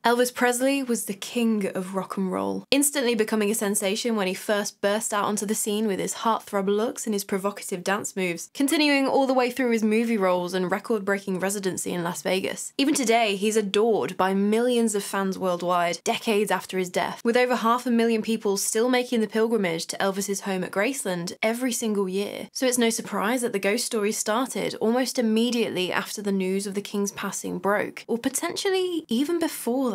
Elvis Presley was the king of rock and roll, instantly becoming a sensation when he first burst out onto the scene with his heartthrob looks and his provocative dance moves, continuing all the way through his movie roles and record-breaking residency in Las Vegas. Even today, he's adored by millions of fans worldwide, decades after his death, with over 500,000 people still making the pilgrimage to Elvis's home at Graceland every single year. So it's no surprise that the ghost story started almost immediately after the news of the king's passing broke, or potentially even before that.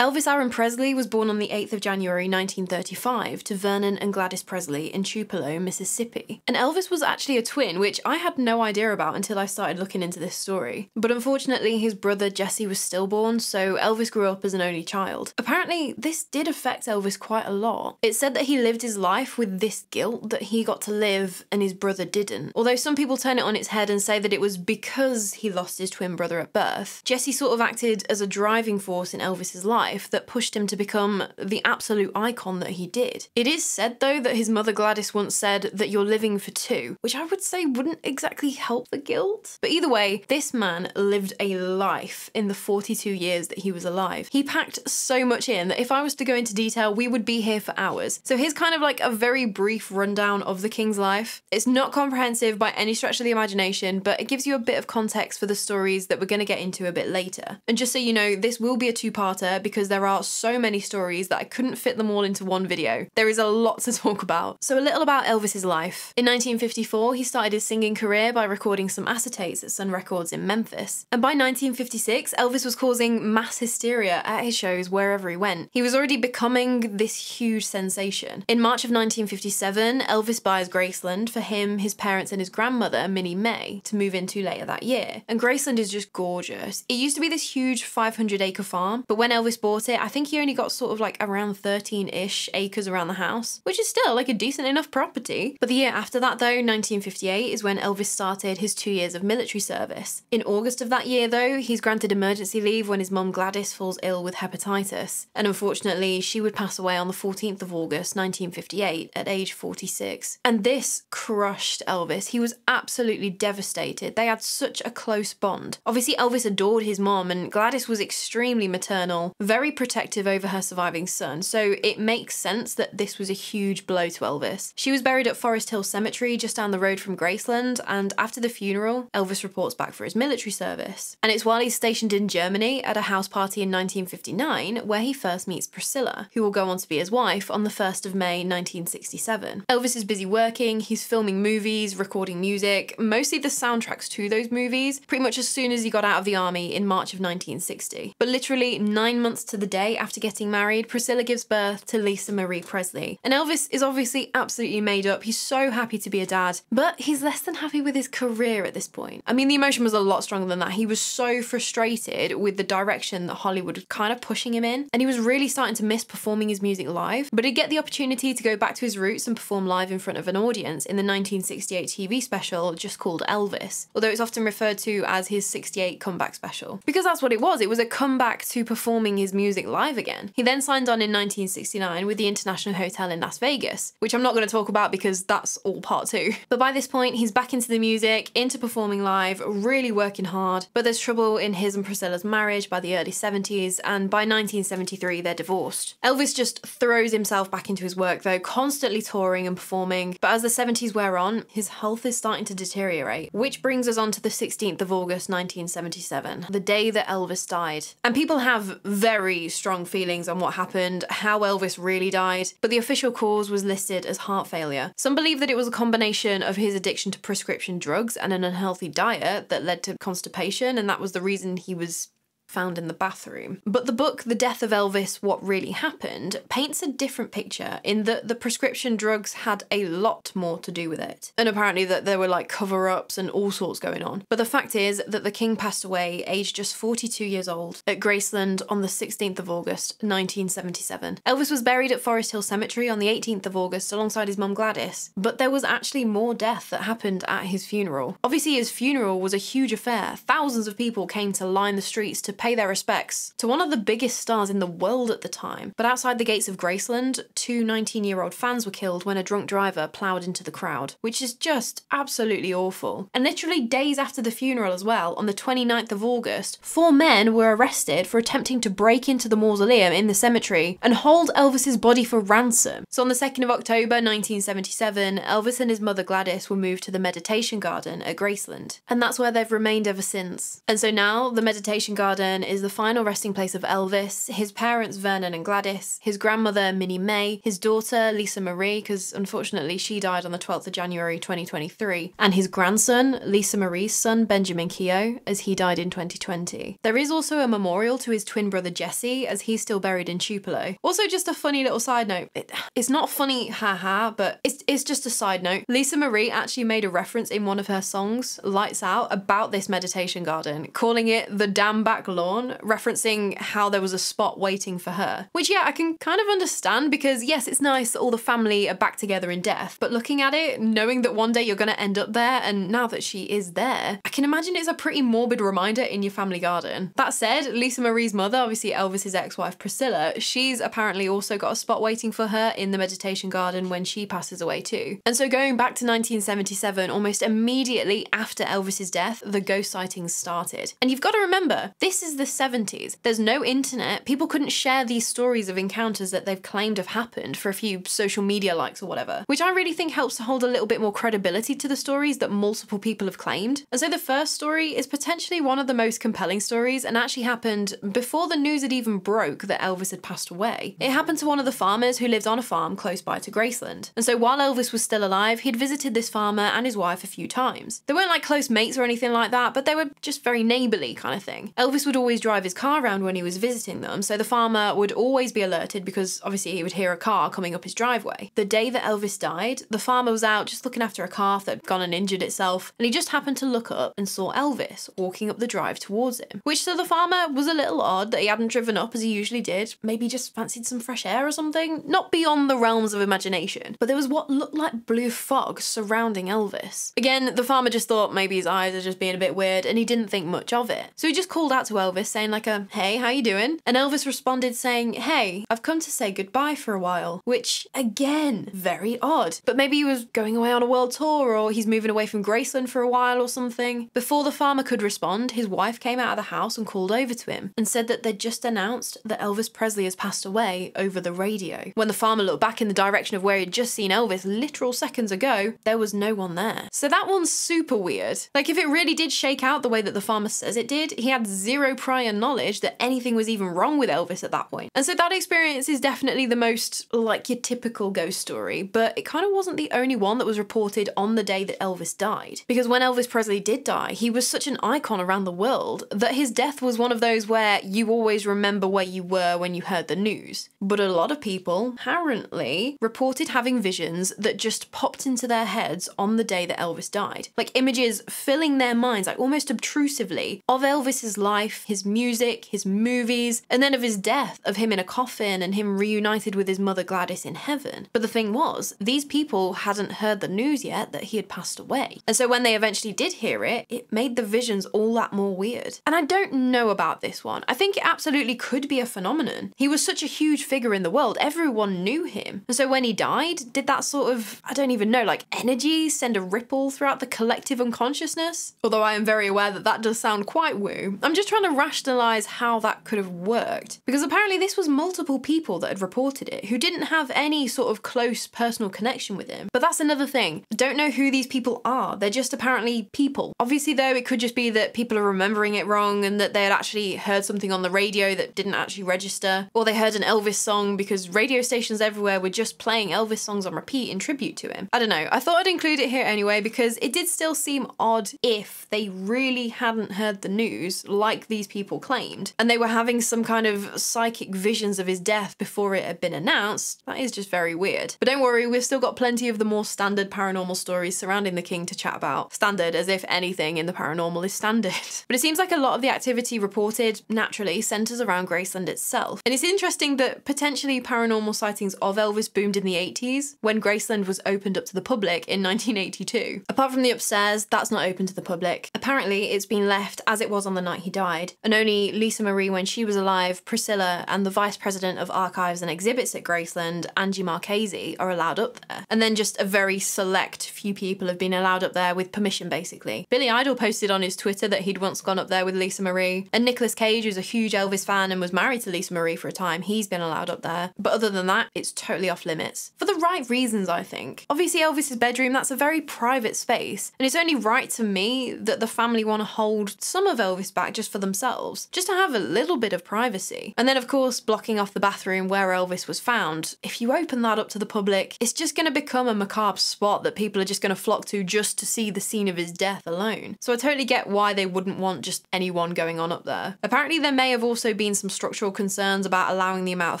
Elvis Aaron Presley was born on the 8th of January 1935 to Vernon and Gladys Presley in Tupelo, Mississippi. And Elvis was actually a twin, which I had no idea about until I started looking into this story. But unfortunately, his brother Jesse was stillborn, so Elvis grew up as an only child. Apparently, this did affect Elvis quite a lot. It said that he lived his life with this guilt that he got to live and his brother didn't. Although some people turn it on its head and say that it was because he lost his twin brother at birth. Jesse sort of acted as a driving force in Elvis's life that pushed him to become the absolute icon that he did. It is said though that his mother Gladys once said that you're living for two, which I would say wouldn't exactly help the guilt. But either way, this man lived a life in the 42 years that he was alive. He packed so much in that if I was to go into detail, we would be here for hours. So here's kind of like a very brief rundown of the king's life. It's not comprehensive by any stretch of the imagination, but it gives you a bit of context for the stories that we're going to get into a bit later. And just so you know, this will be a two-parter because there are so many stories that I couldn't fit them all into one video. There is a lot to talk about. So a little about Elvis's life. In 1954, he started his singing career by recording some acetates at Sun Records in Memphis. And by 1956, Elvis was causing mass hysteria at his shows wherever he went. He was already becoming this huge sensation. In March of 1957, Elvis buys Graceland for him, his parents and his grandmother, Minnie May, to move into later that year. And Graceland is just gorgeous. It used to be this huge 500-acre farm, but when Elvis bought it, I think he only got sort of like around 13-ish acres around the house, which is still like a decent enough property. But the year after that though, 1958, is when Elvis started his 2 years of military service. In August of that year though, he's granted emergency leave when his mum Gladys falls ill with hepatitis. And unfortunately, she would pass away on the 14th of August, 1958 at age 46. And this crushed Elvis. He was absolutely devastated. They had such a close bond. Obviously, Elvis adored his mom and Gladys was extremely maternal, very protective over her surviving son, so it makes sense that this was a huge blow to Elvis. She was buried at Forest Hill Cemetery just down the road from Graceland, and after the funeral, Elvis reports back for his military service. And it's while he's stationed in Germany at a house party in 1959 where he first meets Priscilla, who will go on to be his wife on the 1st of May 1967. Elvis is busy working, he's filming movies, recording music, mostly the soundtracks to those movies, pretty much as soon as he got out of the army in March of 1960. But literally 9 months to the day after getting married, Priscilla gives birth to Lisa Marie Presley. And Elvis is obviously absolutely made up. He's so happy to be a dad, but he's less than happy with his career at this point. I mean, the emotion was a lot stronger than that. He was so frustrated with the direction that Hollywood was kind of pushing him in, and he was really starting to miss performing his music live, but he'd get the opportunity to go back to his roots and perform live in front of an audience in the 1968 TV special just called Elvis, although it's often referred to as his 68 comeback special. Because that's what it was a comeback to performing his music live again. He then signed on in 1969 with the International Hotel in Las Vegas, which I'm not going to talk about because that's all part two. But by this point, he's back into the music, into performing live, really working hard, but there's trouble in his and Priscilla's marriage by the early 70s, and by 1973 they're divorced. Elvis just throws himself back into his work though, constantly touring and performing, but as the 70s wear on, his health is starting to deteriorate, which brings us on to the 16th of August 1977, the day that Elvis died. And people have very strong feelings on what happened, how Elvis really died, but the official cause was listed as heart failure. Some believe that it was a combination of his addiction to prescription drugs and an unhealthy diet that led to constipation, and that was the reason he was found in the bathroom. But the book, The Death of Elvis, What Really Happened, paints a different picture in that the prescription drugs had a lot more to do with it. And apparently that there were like cover-ups and all sorts going on. But the fact is that the king passed away aged just 42 years old at Graceland on the 16th of August, 1977. Elvis was buried at Forest Hill Cemetery on the 18th of August alongside his mum Gladys. But there was actually more death that happened at his funeral. Obviously his funeral was a huge affair. Thousands of people came to line the streets to pay their respects to one of the biggest stars in the world at the time. But outside the gates of Graceland, 2 19-year-old fans were killed when a drunk driver ploughed into the crowd, which is just absolutely awful. And literally days after the funeral as well, on the 29th of August, 4 men were arrested for attempting to break into the mausoleum in the cemetery and hold Elvis's body for ransom. So on the 2nd of October 1977, Elvis and his mother Gladys were moved to the meditation garden at Graceland, and that's where they've remained ever since. And so now the meditation garden is the final resting place of Elvis, his parents Vernon and Gladys, his grandmother Minnie May, his daughter Lisa Marie, because unfortunately she died on the 12th of January 2023, and his grandson, Lisa Marie's son Benjamin Keogh, as he died in 2020. There is also a memorial to his twin brother Jesse, as he's still buried in Tupelo. Also, just a funny little side note, it's not funny, haha, but it's just a side note. Lisa Marie actually made a reference in one of her songs, Lights Out, about this meditation garden, calling it the damn back lawn, referencing how there was a spot waiting for her. Which, yeah, I can kind of understand, because yes, it's nice that all the family are back together in death, but looking at it, knowing that one day you're going to end up there, and now that she is there, I can imagine it's a pretty morbid reminder in your family garden. That said, Lisa Marie's mother, obviously Elvis's ex-wife Priscilla, she's apparently also got a spot waiting for her in the meditation garden when she passes away too. And so going back to 1977, almost immediately after Elvis's death, the ghost sightings started. And you've got to remember, this is the 70s. There's no internet. People couldn't share these stories of encounters that they've claimed have happened for a few social media likes or whatever, which I really think helps to hold a little bit more credibility to the stories that multiple people have claimed. And so the first story is potentially one of the most compelling stories, and actually happened before the news had even broke that Elvis had passed away. It happened to one of the farmers who lived on a farm close by to Graceland. And so while Elvis was still alive, he'd visited this farmer and his wife a few times. They weren't like close mates or anything like that, but they were just very neighbourly kind of thing. Elvis would always drive his car around when he was visiting them, so the farmer would always be alerted because obviously he would hear a car coming up his driveway. The day that Elvis died, the farmer was out just looking after a calf that had gone and injured itself, and he just happened to look up and saw Elvis walking up the drive towards him, which to the farmer was a little odd that he hadn't driven up as he usually did. Maybe just fancied some fresh air or something? Not beyond the realms of imagination, but there was what looked like blue fog surrounding Elvis. Again, the farmer just thought maybe his eyes are just being a bit weird, and he didn't think much of it. So he just called out to Elvis saying like hey, how you doing? And Elvis responded saying, hey, I've come to say goodbye for a while, which again, very odd. But maybe he was going away on a world tour, or he's moving away from Graceland for a while or something. Before the farmer could respond, his wife came out of the house and called over to him and said that they'd just announced that Elvis Presley has passed away over the radio. When the farmer looked back in the direction of where he'd just seen Elvis literal seconds ago, there was no one there. So that one's super weird. Like, if it really did shake out the way that the farmer says it did, he had zero prior knowledge that anything was even wrong with Elvis at that point. And so that experience is definitely the most like your typical ghost story, but it kind of wasn't the only one that was reported on the day that Elvis died. Because when Elvis Presley did die, he was such an icon around the world that his death was one of those where you always remember where you were when you heard the news. But a lot of people, apparently, reported having visions that just popped into their heads on the day that Elvis died. Like images filling their minds, like almost obtrusively, of Elvis's life, his music, his movies, and then of his death, of him in a coffin and him reunited with his mother Gladys in heaven. But the thing was, these people hadn't heard the news yet that he had passed away. And so when they eventually did hear it, it made the visions all that more weird. And I don't know about this one. I think it absolutely could be a phenomenon. He was such a huge figure in the world, everyone knew him. And so when he died, did that sort of, I don't even know, like energy send a ripple throughout the collective unconsciousness? Although I am very aware that that does sound quite woo. I'm just trying to rationalise how that could have worked. Because apparently this was multiple people that had reported it who didn't have any sort of close personal connection with him. But that's another thing. I don't know who these people are. They're just apparently people. Obviously though, it could just be that people are remembering it wrong and that they had actually heard something on the radio that didn't actually register. Or they heard an Elvis song because radio stations everywhere were just playing Elvis songs on repeat in tribute to him. I don't know. I thought I'd include it here anyway because it did still seem odd if they really hadn't heard the news like these people claimed and they were having some kind of psychic visions of his death before it had been announced. That is just very weird. But don't worry, we've still got plenty of the more standard paranormal stories surrounding the king to chat about. Standard as if anything in the paranormal is standard. But it seems like a lot of the activity reported naturally centres around Graceland itself. And it's interesting that potentially paranormal sightings of Elvis boomed in the 80s when Graceland was opened up to the public in 1982. Apart from the upstairs, that's not open to the public. Apparently it's been left as it was on the night he died, died, and only Lisa Marie when she was alive, Priscilla, and the Vice President of Archives and Exhibits at Graceland, Angie Marchese, are allowed up there. And then just a very select few people have been allowed up there with permission, basically. Billy Idol posted on his Twitter that he'd once gone up there with Lisa Marie, and Nicolas Cage, who's a huge Elvis fan and was married to Lisa Marie for a time, he's been allowed up there. But other than that, it's totally off limits. For the right reasons, I think. Obviously, Elvis's bedroom, that's a very private space, and it's only right to me that the family want to hold some of Elvis back just for themselves, just to have a little bit of privacy. And then, of course, blocking off the bathroom where Elvis was found. If you open that up to the public, it's just going to become a macabre spot that people are just going to flock to just to see the scene of his death alone. So I totally get why they wouldn't want just anyone going on up there. Apparently, there may have also been some structural concerns about allowing the amount of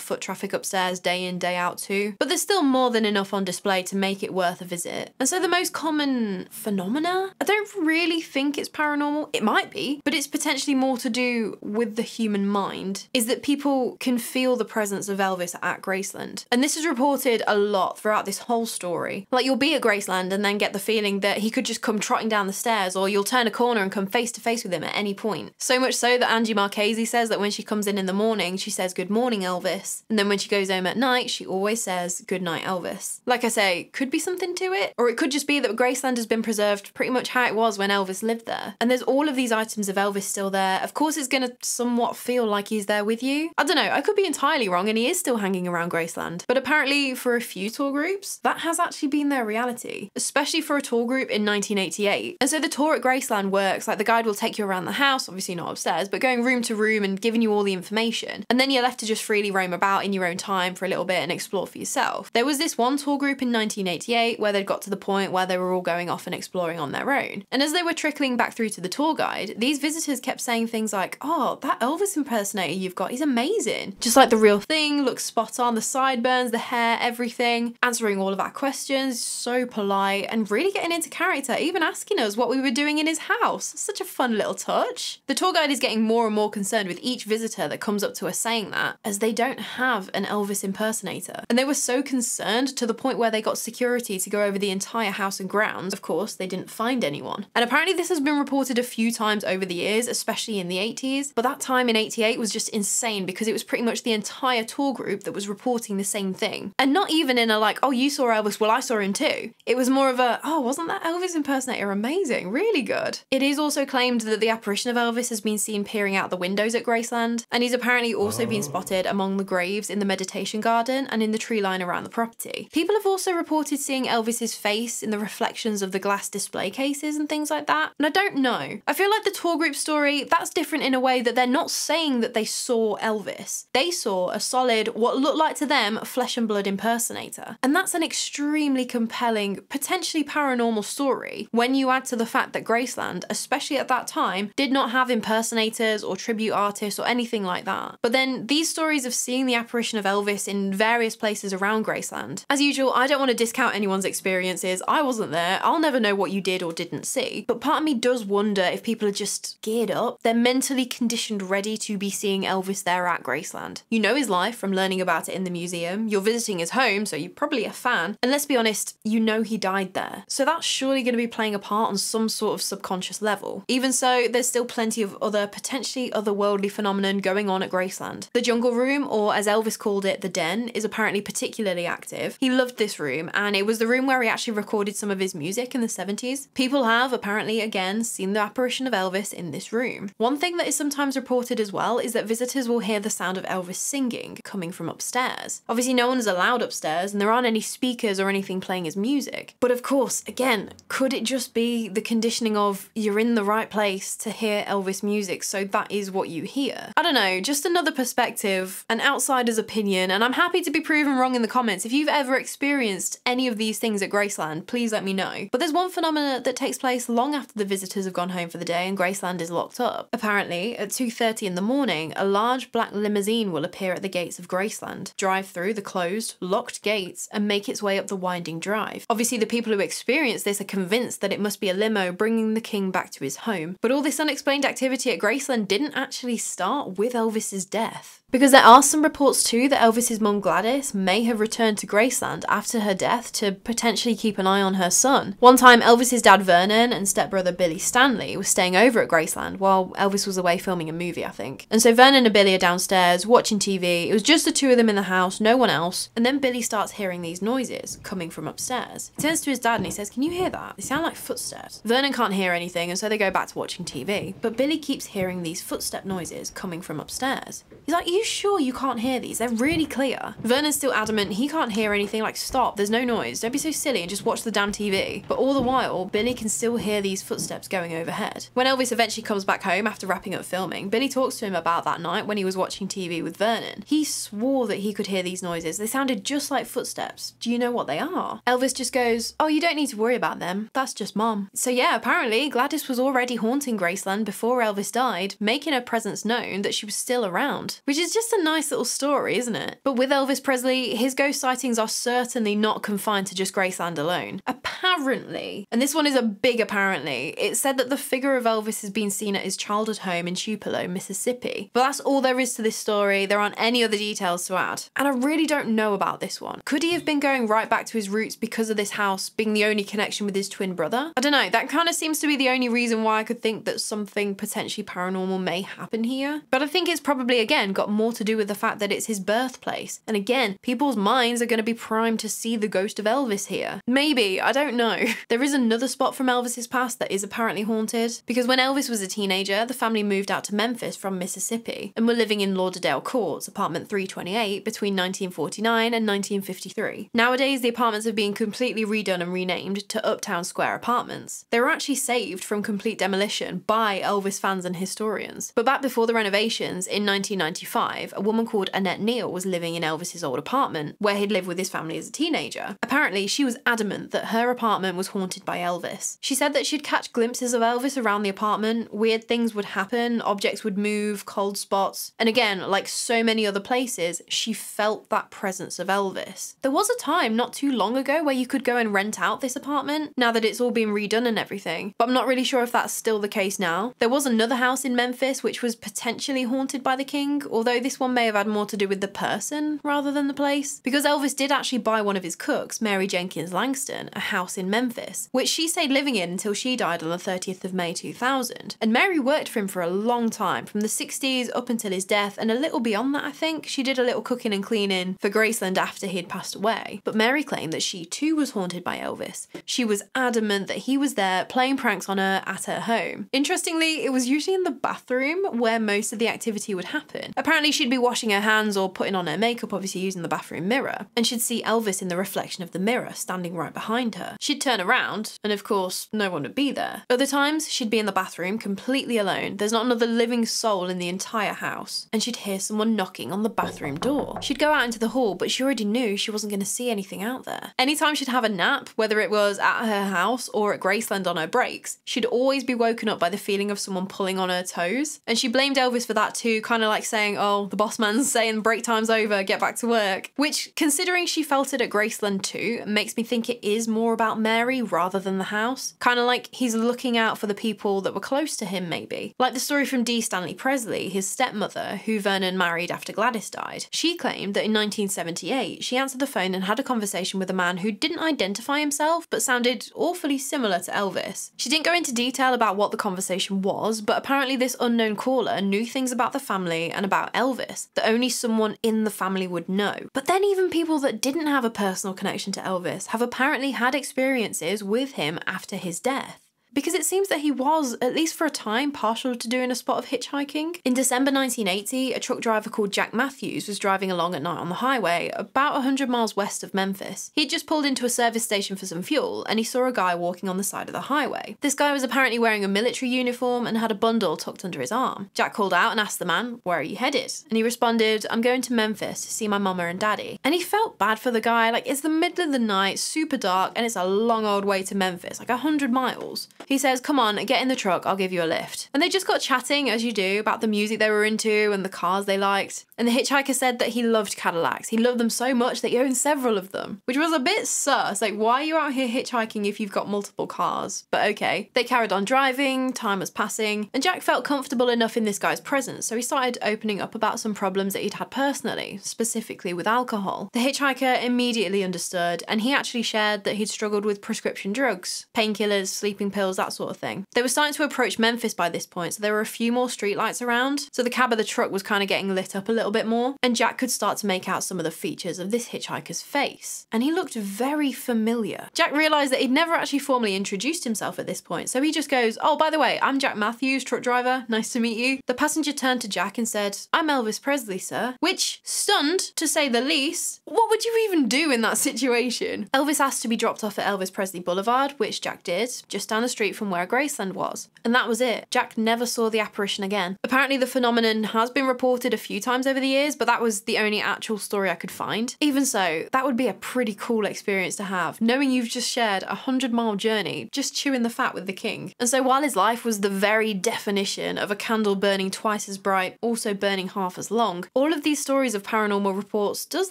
foot traffic upstairs day in, day out too, but there's still more than enough on display to make it worth a visit. And so the most common phenomena? I don't really think it's paranormal. It might be, but it's potentially more to do with the human mind, is that people can feel the presence of Elvis at Graceland. And this is reported a lot throughout this whole story. Like, you'll be at Graceland and then get the feeling that he could just come trotting down the stairs, or you'll turn a corner and come face to face with him at any point. So much so that Angie Marchese says that when she comes in the morning, she says, "Good morning, Elvis." And then when she goes home at night, she always says, "Good night, Elvis." Like I say, could be something to it, or it could just be that Graceland has been preserved pretty much how it was when Elvis lived there. And there's all of these items of Elvis still there. Of course, it's gonna somewhat feel like he's there with you. I don't know, I could be entirely wrong and he is still hanging around Graceland. But apparently for a few tour groups, that has actually been their reality, especially for a tour group in 1988. And so the tour at Graceland works like the guide will take you around the house, obviously not upstairs, but going room to room and giving you all the information. And then you're left to just freely roam about in your own time for a little bit and explore for yourself. There was this one tour group in 1988 where they'd got to the point where they were all going off and exploring on their own. And as they were trickling back through to the tour guide, these visitors kept saying things like, "Oh, that Elvis impersonator you've got, he's amazing. Just like the real thing, looks spot on, the sideburns, the hair, everything." Answering all of our questions, so polite and really getting into character, even asking us what we were doing in his house. Such a fun little touch. The tour guide is getting more and more concerned with each visitor that comes up to us saying that, as they don't have an Elvis impersonator. And they were so concerned to the point where they got security to go over the entire house and grounds. Of course, they didn't find anyone. And apparently this has been reported a few times over the years, especially in the 80s, but that time in 88 was just insane because it was pretty much the entire tour group that was reporting the same thing. And not even in a like, "Oh, you saw Elvis, well I saw him too." It was more of a, "Oh, wasn't that Elvis impersonator amazing? Really good." It is also claimed that the apparition of Elvis has been seen peering out the windows at Graceland, and he's apparently also been spotted among the graves in the meditation garden and in the tree line around the property. People have also reported seeing Elvis's face in the reflections of the glass display cases and things like that, and I don't know. I feel like the tour group story, that's different in a way that they're not saying that they saw Elvis. They saw a solid, what looked like to them, flesh and blood impersonator. And that's an extremely compelling, potentially paranormal story when you add to the fact that Graceland, especially at that time, did not have impersonators or tribute artists or anything like that. But then these stories of seeing the apparition of Elvis in various places around Graceland. As usual, I don't want to discount anyone's experiences. I wasn't there. I'll never know what you did or didn't see. But part of me does wonder if people are just geared up. They're mentally conditioned ready to be seeing Elvis there at Graceland. You know his life from learning about it in the museum. You're visiting his home, so you're probably a fan. And let's be honest, you know he died there. So that's surely going to be playing a part on some sort of subconscious level. Even so, there's still plenty of other, potentially otherworldly phenomenon going on at Graceland. The Jungle Room, or as Elvis called it, the Den, is apparently particularly active. He loved this room, and it was the room where he actually recorded some of his music in the 70s. People have apparently, again, seen the apparition of Elvis in this room. One thing that is sometimes reported as well is that visitors will hear the sound of Elvis singing coming from upstairs. Obviously, no one is allowed upstairs, and there aren't any speakers or anything playing his music. But of course, again, could it just be the conditioning of you're in the right place to hear Elvis music, so that is what you hear? I don't know, just another perspective, an outsider's opinion, and I'm happy to be proven wrong in the comments. If you've ever experienced any of these things at Graceland, please let me know. But there's one phenomenon that takes place long after the visitors have gone home for the day and Graceland is locked up. Apparently, at 2:30 in the morning, a large black limousine will appear at the gates of Graceland, drive through the closed, locked gates, and make its way up the winding drive. Obviously, the people who experience this are convinced that it must be a limo bringing the king back to his home. But all this unexplained activity at Graceland didn't actually start with Elvis's death. Because there are some reports too that Elvis's mum Gladys may have returned to Graceland after her death to potentially keep an eye on her son. One time, Elvis's dad Vernon and stepbrother Billy Stanley were staying over at Graceland while Elvis was away filming a movie, I think. And so Vernon and Billy are downstairs watching TV. It was just the two of them in the house, no one else. And then Billy starts hearing these noises coming from upstairs. He turns to his dad and he says, "Can you hear that? They sound like footsteps." Vernon can't hear anything, and so they go back to watching TV. But Billy keeps hearing these footstep noises coming from upstairs. He's like, "Are you sure you can't hear these? They're really clear." Vernon's still adamant he can't hear anything, like, "Stop, there's no noise, don't be so silly and just watch the damn TV." But all the while, Billy can still hear these footsteps going overhead. When Elvis eventually comes back home after wrapping up filming, Billy talks to him about that night when he was watching TV with Vernon. He swore that he could hear these noises. They sounded just like footsteps. Do you know what they are? Elvis just goes, "Oh, you don't need to worry about them. That's just Mom." So yeah, apparently Gladys was already haunting Graceland before Elvis died, making her presence known that she was still around. Which is just a nice little story, isn't it? But with Elvis Presley, his ghost sightings are certainly not confined to just Graceland alone. Apparently, and this one is a big apparently, it's said that the figure of Elvis has been seen at his childhood home in Tupelo, Mississippi. But that's all there is to this story. There aren't any other details to add. And I really don't know about this one. Could he have been going right back to his roots because of this house being the only connection with his twin brother? I don't know, that kind of seems to be the only reason why I could think that something potentially paranormal may happen here. But I think it's probably, again, got more to do with the fact that it's his birthplace. And again, people's minds are going to be primed to see the ghost of Elvis here. Maybe, I don't know. There is another spot from Elvis's past that is apparently haunted, because when Elvis was a teenager, the family moved out to Memphis from Mississippi and were living in Lauderdale Courts, apartment 328, between 1949 and 1953. Nowadays, the apartments have been completely redone and renamed to Uptown Square Apartments. They were actually saved from complete demolition by Elvis fans and historians. But back before the renovations, in 1995, a woman called Annette Neal was living in Elvis's old apartment, where he'd lived with his family as a teenager. Apparently, she was adamant that her apartment was haunted by Elvis. She said that she'd catch glimpses of Elvis around the apartment, weird things would happen, objects would move, cold spots, and again, like so many other places, she felt that presence of Elvis. There was a time not too long ago where you could go and rent out this apartment, now that it's all been redone and everything, but I'm not really sure if that's still the case now. There was another house in Memphis which was potentially haunted by the king, although this one may have had more to do with the person rather than the place, because Elvis did actually buy one of his cooks, Mary Jenkins Langston, a house in Memphis, which she stayed living in until she died on the 30th of May 2000. And Mary worked for him for a long time, from the 60s up until his death, and a little beyond that I think. She did a little cooking and cleaning for Graceland after he had passed away. But Mary claimed that she too was haunted by Elvis. She was adamant that he was there playing pranks on her at her home. Interestingly, it was usually in the bathroom where most of the activity would happen. Apparently she'd be washing her hands or putting on her makeup, obviously using the bathroom mirror, and she'd see Elvis in the reflection of the mirror standing right behind her. She'd turn around and of course no one would be there. Other times she'd be in the bathroom completely alone. There's not another living soul in the entire house, and she'd hear someone knocking on the bathroom door. She'd go out into the hall, but she already knew she wasn't going to see anything out there. Anytime she'd have a nap, whether it was at her house or at Graceland on her breaks, she'd always be woken up by the feeling of someone pulling on her toes. And she blamed Elvis for that too, kind of like saying, "Oh, the boss man's saying break time's over, get back to work." Which, considering she felt it at Graceland too, makes me think it is more about Mary rather than the house. Kind of like he's looking out for the people that were close to him maybe. Like the story from D. Stanley Presley, his stepmother, who Vernon married after Gladys died. She claimed that in 1978, she answered the phone and had a conversation with a man who didn't identify himself, but sounded awfully similar to Elvis. She didn't go into detail about what the conversation was, but apparently this unknown caller knew things about the family and about Elvis that only someone in the family would know. But then even people that didn't have a personal connection to Elvis have apparently had experiences with him after his death. Because it seems that he was, at least for a time, partial to doing a spot of hitchhiking. In December 1980, a truck driver called Jack Matthews was driving along at night on the highway, about 100 miles west of Memphis. He'd just pulled into a service station for some fuel, and he saw a guy walking on the side of the highway. This guy was apparently wearing a military uniform and had a bundle tucked under his arm. Jack called out and asked the man, "Where are you headed?" And he responded, "I'm going to Memphis to see my mama and daddy." And he felt bad for the guy, like it's the middle of the night, super dark, and it's a long old way to Memphis, like 100 miles. He says, come on, get in the truck, I'll give you a lift. And they just got chatting, as you do, about the music they were into and the cars they liked. And the hitchhiker said that he loved Cadillacs. He loved them so much that he owned several of them, which was a bit sus. Like, why are you out here hitchhiking if you've got multiple cars? But okay. They carried on driving, time was passing, and Jack felt comfortable enough in this guy's presence, so he started opening up about some problems that he'd had personally, specifically with alcohol. The hitchhiker immediately understood, and he actually shared that he'd struggled with prescription drugs, painkillers, sleeping pills, that sort of thing. They were starting to approach Memphis by this point, so there were a few more streetlights around, so the cab of the truck was kind of getting lit up a little bit more, and Jack could start to make out some of the features of this hitchhiker's face, and he looked very familiar. Jack realised that he'd never actually formally introduced himself at this point, so he just goes, oh, by the way, I'm Jack Matthews, truck driver, nice to meet you. The passenger turned to Jack and said, I'm Elvis Presley, sir, which, stunned, to say the least, what would you even do in that situation? Elvis asked to be dropped off at Elvis Presley Boulevard, which Jack did, just down the street from where Graceland was. And that was it. Jack never saw the apparition again. Apparently the phenomenon has been reported a few times over the years, but that was the only actual story I could find. Even so, that would be a pretty cool experience to have, knowing you've just shared a 100-mile journey just chewing the fat with the king. And so while his life was the very definition of a candle burning twice as bright, also burning half as long, all of these stories of paranormal reports does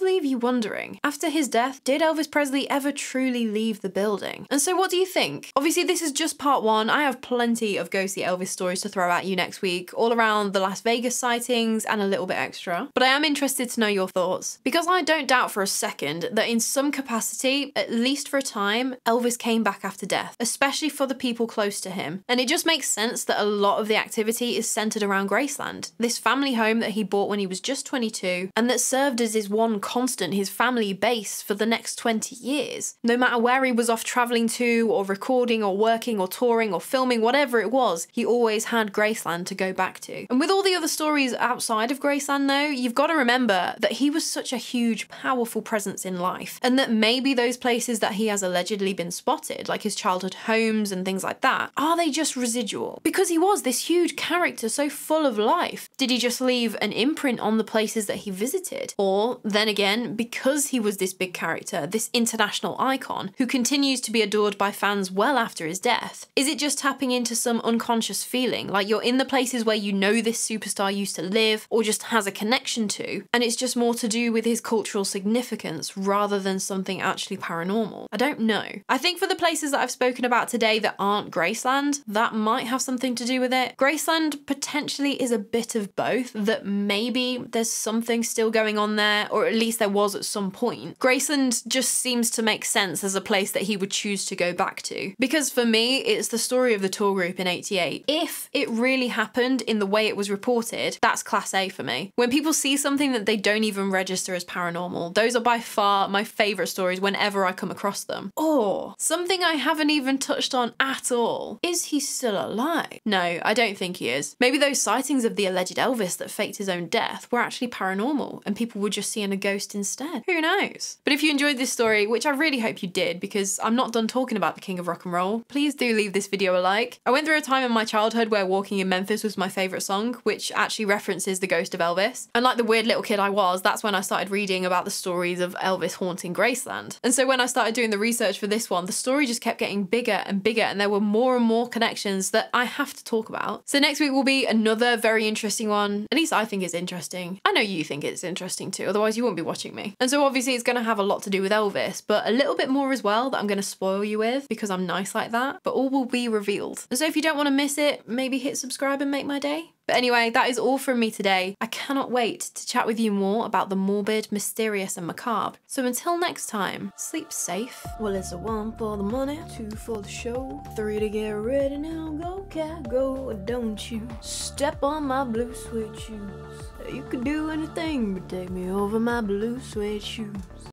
leave you wondering, after his death, did Elvis Presley ever truly leave the building? And so what do you think? Obviously this is just part one. I have plenty of ghostly Elvis stories to throw at you next week, all around the Las Vegas sightings and a little bit extra. But I am interested to know your thoughts, because I don't doubt for a second that in some capacity, at least for a time, Elvis came back after death, especially for the people close to him. And it just makes sense that a lot of the activity is centered around Graceland, this family home that he bought when he was just 22, and that served as his one constant, his family base for the next 20 years. No matter where he was off traveling to, or recording, or working, or touring, or filming, whatever it was, he always had Graceland to go back to. And with all the other stories outside of Graceland though, you've got to remember that he was such a huge, powerful presence in life, and that maybe those places that he has allegedly been spotted, like his childhood homes and things like that, are they just residual? Because he was this huge character so full of life. Did he just leave an imprint on the places that he visited? Or, then again, because he was this big character, this international icon, who continues to be adored by fans well after his death, is it just tapping into some unconscious feeling, like you're in the places where you know this superstar used to live, or just has a connection to, and it's just more to do with his cultural significance rather than something actually paranormal? I don't know. I think for the places that I've spoken about today that aren't Graceland, that might have something to do with it. Graceland potentially is a bit of both, that maybe there's something still going on there, or at least there was at some point. Graceland just seems to make sense as a place that he would choose to go back to. Because for me, it's the story of the tour group in '88. If it really happened in the way it was reported, that's class A for me. When people see something that they don't even register as paranormal, those are by far my favourite stories whenever I come across them. Or something I haven't even touched on at all. Is he still alive? No, I don't think he is. Maybe those sightings of the alleged Elvis that faked his own death were actually paranormal and people were just seeing a ghost instead. Who knows? But if you enjoyed this story, which I really hope you did, because I'm not done talking about the king of rock and roll, please do leave this video a like. I went through a time in my childhood where Walking in Memphis was my favourite song, which actually references the ghost of Elvis. And like the weird little kid I was, that's when I started reading about the stories of Elvis haunting Graceland. And so when I started doing the research for this one, the story just kept getting bigger and bigger, and there were more and more connections that I have to talk about. So next week will be another very interesting one. At least I think it's interesting. I know you think it's interesting too, otherwise you wouldn't be watching me. And so obviously it's going to have a lot to do with Elvis, but a little bit more as well that I'm going to spoil you with because I'm nice like that, but all will be revealed. And so if you don't want to miss it, maybe hit subscribe and make my day. But anyway, that is all from me today. I cannot wait to chat with you more about the morbid, mysterious and macabre. So until next time, sleep safe. Well, it's a 1 for the money, 2 for the show, 3 to get ready now. Go, cat, go, don't you step on my blue suede shoes. You could do anything but take me over my blue suede shoes.